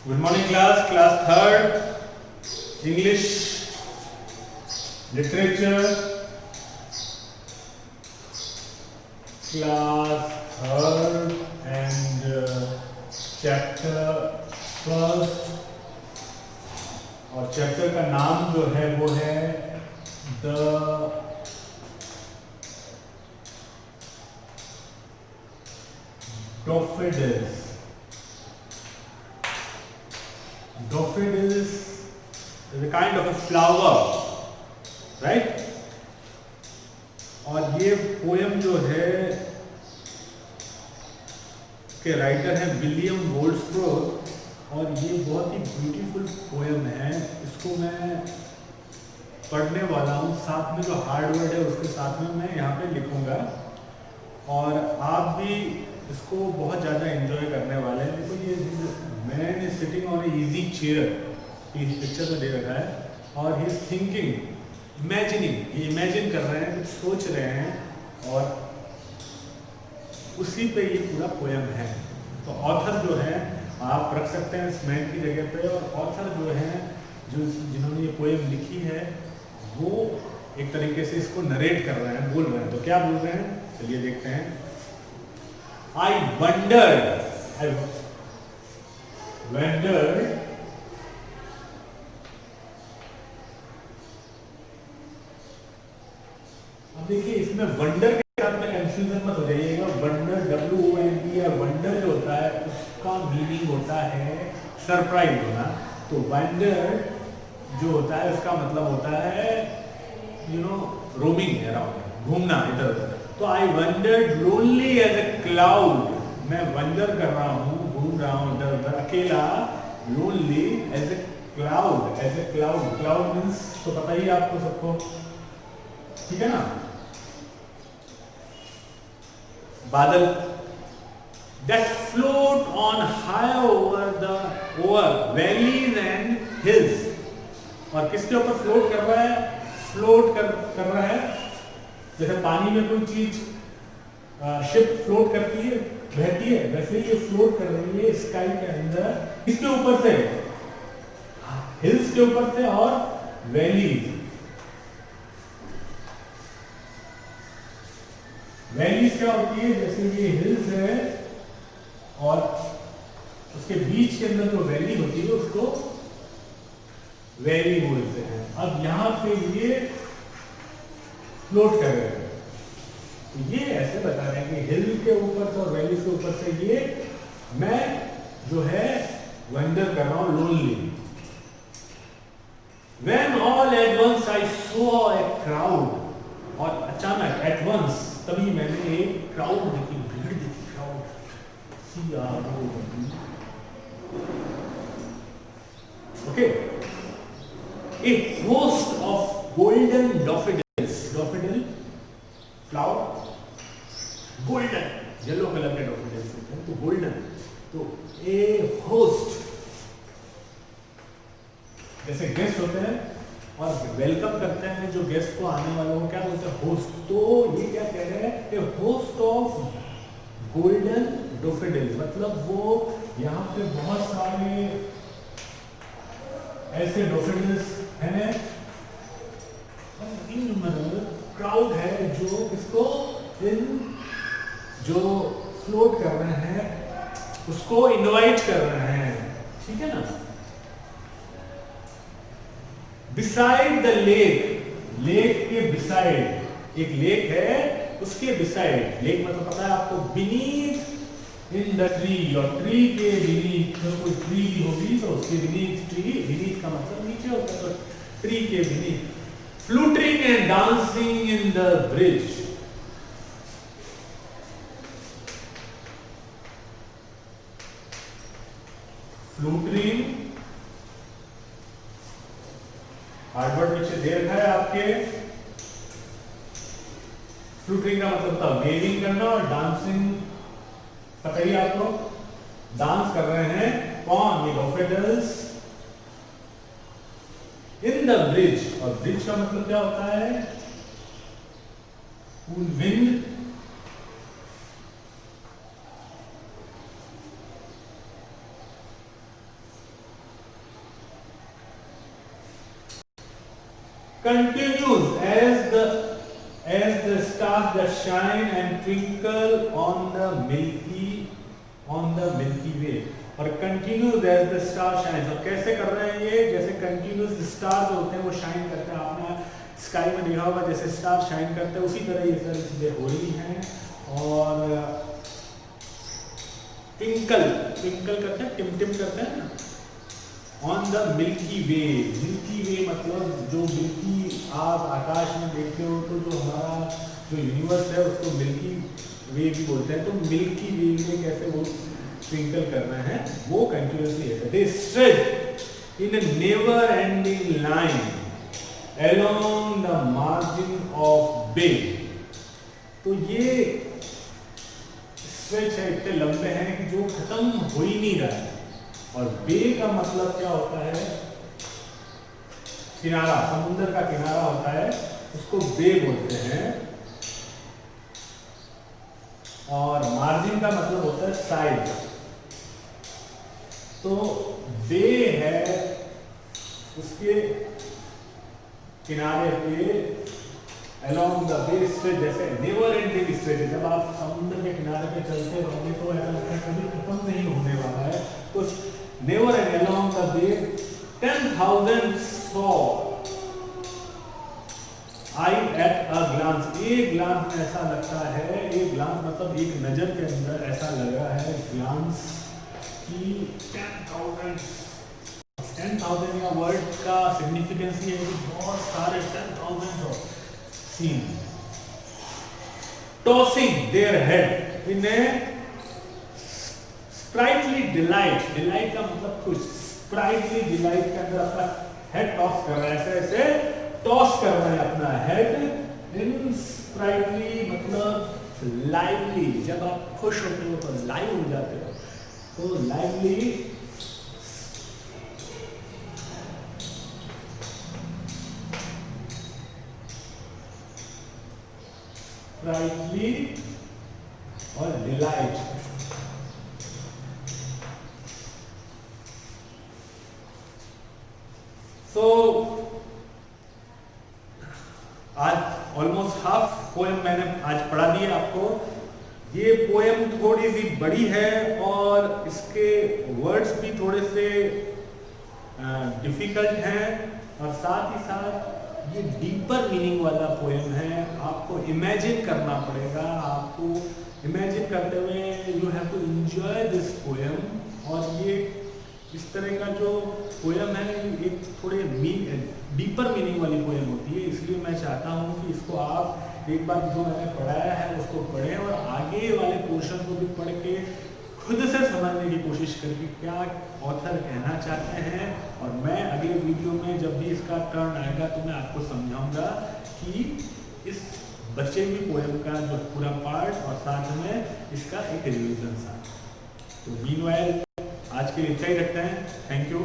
Good morning class, class third, English, literature, class third and chapter first और chapter का नाम जो है वो है the डॉफेडिल्स. Daffodils is a kind of a flower, right? और ये पोयम जो है के राइटर हैं विलियम गोल्डस्वर्थ और ये बहुत ही ब्यूटीफुल पोयम है. इसको मैं पढ़ने वाला हूँ, साथ में जो हार्ड वर्ड है उसके साथ में मैं यहाँ पे लिखूँगा और आप भी इसको बहुत ज़्यादा एंजॉय करने वाले हैं. देखो ये man is sitting on a easy chair, इस पिक्चर में दे रखा है और ही इज थिंकिंग, इमेजिनिंग, ये इमेजिन कर रहे हैं, कुछ सोच रहे हैं और उसी पे ये पूरा पोयम है. तो ऑथर जो है आप रख सकते हैं इस मैन की जगह पे और ऑथर जो है जिन्होंने ये पोयम लिखी है वो एक तरीके से इसको नरेट कर रहे हैं, बोल रहे हैं. तो क्या बोल रहे हैं चलिए देखते हैं. I wondered अब देखिए इसमें वंडर के साथ में कंफ्यूजन मत हो जाइएगा. वंडर WOND या वंडर जो होता है उसका मीनिंग होता है सरप्राइज होना. तो वंडर जो होता है उसका मतलब होता है रोमिंग अराउंड, घूमना इधर उधर. तो I wandered lonely as a cloud, मैं वंडर कर रहा हूँ, घूम रहा हूँ इधर उधर अकेला. Lonely as a cloud, as a cloud, cloud means तो पता ही आपको सबको, ठीक है ना, बादल. That float on high over valleys and hills. और किसके ऊपर फ्लोट कर रहा है? फ्लोट कर रहा है जैसे पानी में कोई चीज शिप फ्लोट करती है, बहती है, वैसे ये फ्लोट कर रही है स्काई के अंदर. किसके ऊपर से? हिल्स के ऊपर से और वैलीज. वैलीज क्या होती है? जैसे ये हिल्स है और उसके बीच के अंदर जो वैली होती है उसको वैली बोलते हैं. अब यहां पे ये फ्लोट कर रहे हैं. तो ये ऐसे बता रहे हैं कि हिल के ऊपर से और वैली के ऊपर से ये मैं जो है वंडर कर रहा हूं, lonely. When all at once I saw a crowd, और अचानक at once तभी मैंने एक क्राउड देखी, भीड़ देखी. Crowd okay. A host of golden daffodils, daffodil flower, golden, yellow colour के daffodils होते हैं तो golden. तो a host जैसे गेस्ट होते हैं और वेलकम करते हैं जो गेस्ट को, आने वालों को क्या बोलते हैं? होस्ट. तो ये क्या कह रहे हैं? ए होस्ट ऑफ गोल्डन डैफोडिल्स, मतलब वो यहाँ पे बहुत सारे ऐसे डैफोडिल्स हैं, क्राउड है जो इसको जो फ्लोट कर रहे हैं उसको इनवाइट कर रहे हैं, ठीक है ना. बिसाइड द लेक, लेक के बिसाइड, एक लेक है उसके बिसाइड, लेक मतलब पता है आपको, बीनीथ इन द ट्री, और ट्री के बीनीथ, कोई ट्री होगी तो उसके बीनीथ, ट्री बीनीथ का मतलब नीचे होता है, तो ट्री के beneath. Fluting and dancing in the bridge, fluting Harvard पीछे दे रखा है आपके. फ्लूटिंग का मतलब था वेविंग करना और डांसिंग पता ही आपको, डांस कर रहे हैं. कौन? ये डैफोडिल्स इन द ब्रिज. और ब्रिज का मतलब क्या होता है? Cool wind. continues as the stars that shine and twinkle on the Milky Way. और continues as the star shines, और कैसे कर रहे हैं ये, जैसे continuous stars होते हैं वो शाइन करते हैं, आपने स्काई में देखा होगा जैसे स्टार शाइन करते हैं, उसी तरह ये सारी चीजें हो रही हैं। और ट्विंकल करते हैं, टिम करते हैं ना, on the Milky Way. Milky Way मतलब जो मिल्की आप आकाश में देखते हो तो जो हमारा जो यूनिवर्स है उसको मिल्की वे भी बोलते हैं, तो मिल्की वे में कैसे वो ट्विंकल कर रहे हैं, वो कंटिन्यूसली ऐसे they stretch in a never ending line along the margin of bay। तो ये स्ट्रेच है, इतने लंबे हैं कि जो खत्म हो ही नहीं रहा है। और बे का मतलब क्या होता है, किनारा, समुद्र का किनारा होता है, उसको बे बोलते हैं। और मार्जिन का मतलब होता है साइड। तो बे है, उसके किनारे पे along the bay stretch, जैसे never ending stretch, जब आप समुद्र के किनारे पे चलते रहोगे तो ऐसा लगता है कभी खत्म नहीं होने वाला है। तो never ending along the bay 10,000 saw I at a glance। एक ग्लांस में ऐसा लगता है, एक ग्लांस मतलब एक नजर के अंदर ऐसा लगा है ग्लांस की 10,000 या वर्ड का सिग्निफिकेंस ये है कि बहुत सारे 10,000 seen tossing their head in a sprightly delight. Delight का मतलब खुश, स्प्राइटली डिलाइट के अंदर अपना हेड टॉस कर रहा है, ऐसे ऐसे टॉस कर रहा है अपना हेड। इन स्प्राइटली मतलब लाइवली, जब आप खुश होते हो तो लाइव हो जाते हो, तो लाइवली स्प्राइटली और डिलाइट। सो आज ऑलमोस्ट हाफ पोएम मैंने आज पढ़ा दिया आपको। ये पोएम थोड़ी सी बड़ी है और इसके वर्ड्स भी थोड़े से डिफिकल्ट हैं, और साथ ही साथ ये डीपर मीनिंग वाला पोएम है। आपको इमेजिन करना पड़ेगा, आपको इमेजिन करते हुए you have to enjoy this poem. और ये इस तरह का जो पोएम है एक थोड़े डीपर मीनिंग वाली पोएम होती है, इसलिए मैं चाहता हूँ कि इसको आप एक बार जो मैंने पढ़ाया है उसको पढ़ें और आगे वाले पोर्शन को भी पढ़ के खुद से समझने की कोशिश करके क्या ऑथर कहना चाहते हैं। और मैं अगले वीडियो में जब भी इसका टर्न आएगा तो मैं आपको समझाऊंगा कि इस बचे हुए पोएम का जो पूरा पार्ट और साथ में इसका एक रिविजन था। तो मीनवाइल आज के लिए इतना ही रखते हैं। Thank you.